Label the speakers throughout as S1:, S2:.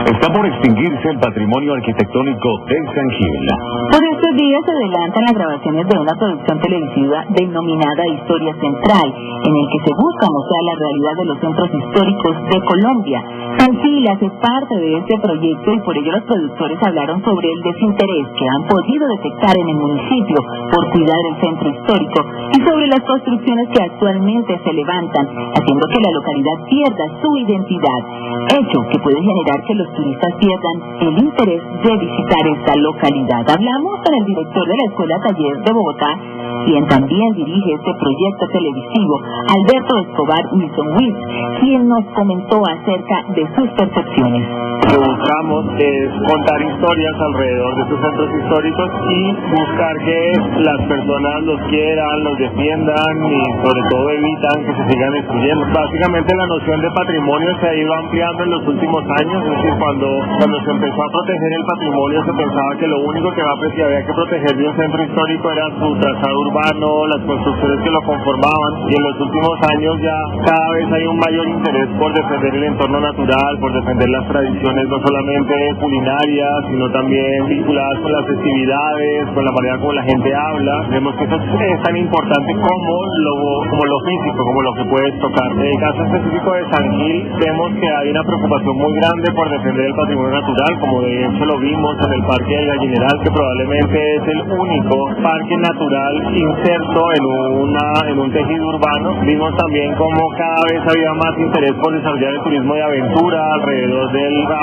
S1: Está por extinguirse el patrimonio arquitectónico de San Gil.
S2: Por estos días se adelantan las grabaciones de una producción televisiva denominada Historia Central, en el que se busca mostrar la realidad de los centros históricos de Colombia. San Gil hace parte de este proyecto y por ello los productores hablaron sobre el desinterés que han podido detectar en el municipio por cuidar el centro histórico y sobre las construcciones que actualmente se levantan, haciendo que la localidad pierda su identidad, hecho que puede generar que los turistas pierdan el interés de visitar esta localidad. Hablamos con el director de la Escuela Taller de Bogotá, quien también dirige este proyecto televisivo, Alberto Escobar Wilson Witt, quien nos comentó acerca de sus percepciones.
S3: Lo que buscamos es contar historias alrededor de estos centros históricos y buscar que las personas los quieran, los defiendan y sobre todo evitan que se sigan destruyendo. Básicamente la noción de patrimonio se ha ido ampliando en los últimos años, es decir, cuando se empezó a proteger el patrimonio se pensaba que lo único que había que proteger de un centro histórico era su trazado urbano, las construcciones que lo conformaban, y en los últimos años ya cada vez hay un mayor interés por defender el entorno natural, por defender las tradiciones no solamente culinarias, sino también vinculadas con las festividades, con la manera como la gente habla. Vemos que eso es tan importante como lo físico, como lo que puedes tocar. En el caso específico de San Gil, vemos que hay una preocupación muy grande por defender el patrimonio natural, como de hecho lo vimos en el Parque del Gallineral, que probablemente es el único parque natural inserto en un tejido urbano. Vimos también como cada vez había más interés por desarrollar el turismo de aventura alrededor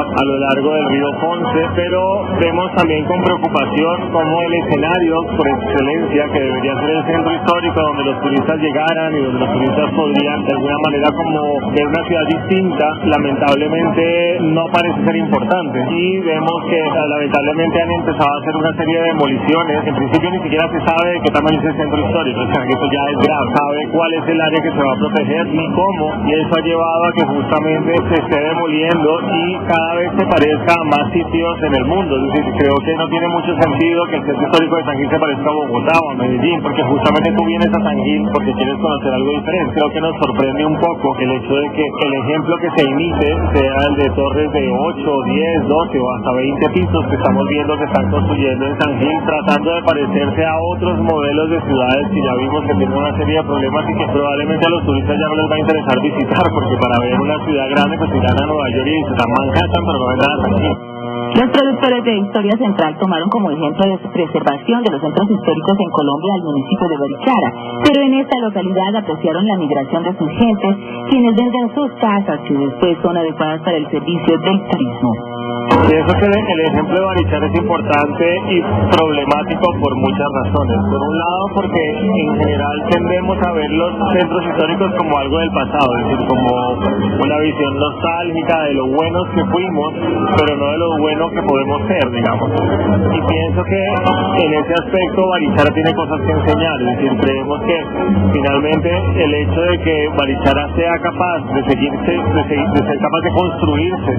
S3: a lo largo del río Ponce, pero vemos también con preocupación como el escenario por excelencia que debería ser el centro histórico donde los turistas llegaran y donde los turistas podrían de alguna manera como ver una ciudad distinta, lamentablemente no parece ser importante, y vemos que lamentablemente han empezado a hacer una serie de demoliciones. En principio ni siquiera se sabe de qué tamaño es el centro histórico, o sea que eso ya es grave, sabe cuál es el área que se va a proteger ni cómo, y eso ha llevado a que justamente se esté demoliendo y cada vez se parezca a más sitios en el mundo. Es decir, creo que no tiene mucho sentido que el centro histórico de San Gil se parezca a Bogotá o a Medellín, porque justamente tú vienes a San Gil porque quieres conocer algo diferente. Creo que nos sorprende un poco el hecho de que el ejemplo que se imite sea el de torres de 8, 10, 12 o hasta 20 pisos que estamos viendo que están construyendo en San Gil, tratando de parecerse a otros modelos de ciudades que ya vimos que tienen una serie de problemas y que probablemente a los turistas ya no les va a interesar visitar, porque para ver una ciudad grande pues irán a Nueva York y visitan Manhattan, pero no ven nada San Gil.
S2: Los productores de Historia Central tomaron como ejemplo de preservación de los centros históricos en Colombia al municipio de Barichara, pero en esta localidad apreciaron la migración de sus gentes, quienes venden sus casas que después son adecuadas para el servicio del turismo.
S3: Pienso que el ejemplo de Barichara es importante y problemático por muchas razones. Por un lado, porque en general tendemos a ver los centros históricos como algo del pasado, es decir, como una visión nostálgica de lo buenos que fuimos, pero no de lo bueno que podemos ser, digamos. Y pienso que en ese aspecto Barichara tiene cosas que enseñar, es decir, creemos que finalmente el hecho de que Barichara sea capaz de ser capaz de construirse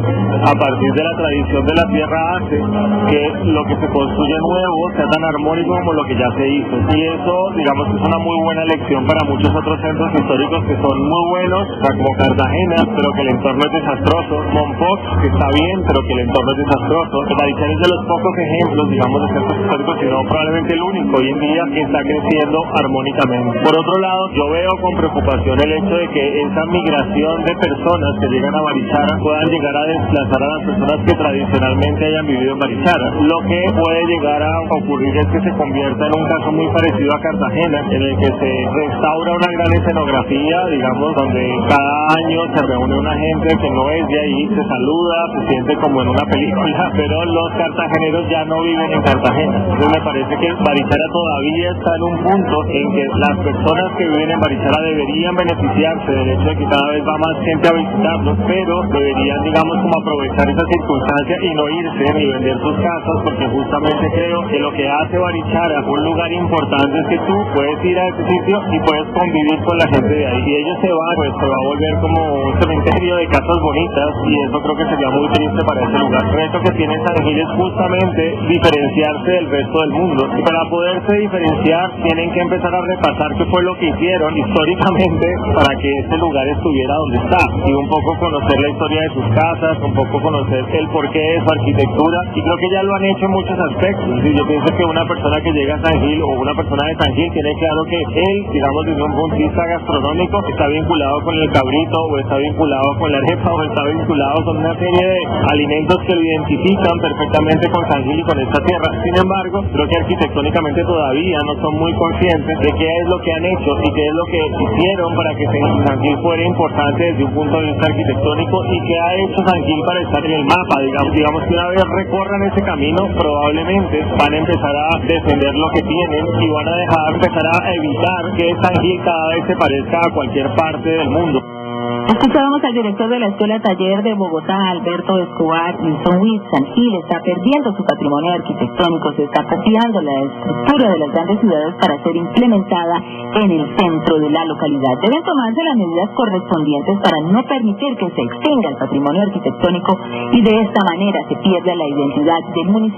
S3: a partir de la tradición de la tierra hace que lo que se construye nuevo sea tan armónico como lo que ya se hizo, y eso digamos que es una muy buena lección para muchos otros centros históricos que son muy buenos, o sea, como Cartagena, pero que el entorno es desastroso, Monpós, que está bien, pero que el entorno es desastroso. Barichara es de los pocos ejemplos, digamos, de centros históricos, sino probablemente el único hoy en día que está creciendo armónicamente. Por otro lado, yo veo con preocupación el hecho de que esa migración de personas que llegan a Barichara puedan llegar a desplazar a las personas que tradicionalmente hayan vivido en Barichara. Lo que puede llegar a ocurrir es que se convierta en un caso muy parecido a Cartagena, en el que se restaura una gran escenografía, digamos, donde cada año se reúne una gente que no es de ahí, se saluda, se siente como en una película, pero los cartageneros ya no viven en Cartagena. Entonces me parece que Barichara todavía está en un punto en que las personas que viven en Barichara deberían beneficiarse del hecho de que cada vez va más gente a visitarlos, pero deberían, digamos, como aprovechar esa circunstancia y no irse ni vender sus casas, porque justamente creo que lo que hace Barichara un lugar importante es que tú puedes ir a ese sitio y puedes convivir con la gente de ahí. Si ellos se van, pues se va a volver como un cementerio de casas bonitas, y eso creo que sería muy triste para ese lugar. El reto que tiene San Gil es justamente diferenciarse del resto del mundo, y para poderse diferenciar tienen que empezar a repasar qué fue lo que hicieron históricamente para que ese lugar estuviera donde está, y un poco conocer la historia de sus casas, un poco conocer el por quede su arquitectura, y creo que ya lo han hecho en muchos aspectos. Yo pienso que una persona que llega a San Gil o una persona de San Gil tiene claro que él, digamos desde un punto de vista gastronómico, está vinculado con el cabrito, o está vinculado con la arepa, o está vinculado con una serie de alimentos que lo identifican perfectamente con San Gil y con esta tierra. Sin embargo, creo que arquitectónicamente todavía no son muy conscientes de qué es lo que han hecho y qué es lo que hicieron para que San Gil fuera importante desde un punto de vista arquitectónico, y qué ha hecho San Gil para estar en el mapa. Digamos que una vez recorran ese camino, probablemente van a empezar a defender lo que tienen y van a empezar a evitar que San Gil cada vez se parezca a cualquier parte del mundo.
S2: Escuchábamos al director de la Escuela Taller de Bogotá, Alberto Escobar Wilson. San Gil está perdiendo su patrimonio arquitectónico, se está copiando la estructura de las grandes ciudades para ser implementada en el centro de la localidad. Deben tomarse las medidas correspondientes para no permitir que se extinga el patrimonio arquitectónico y de esta manera se pierda la identidad del municipio.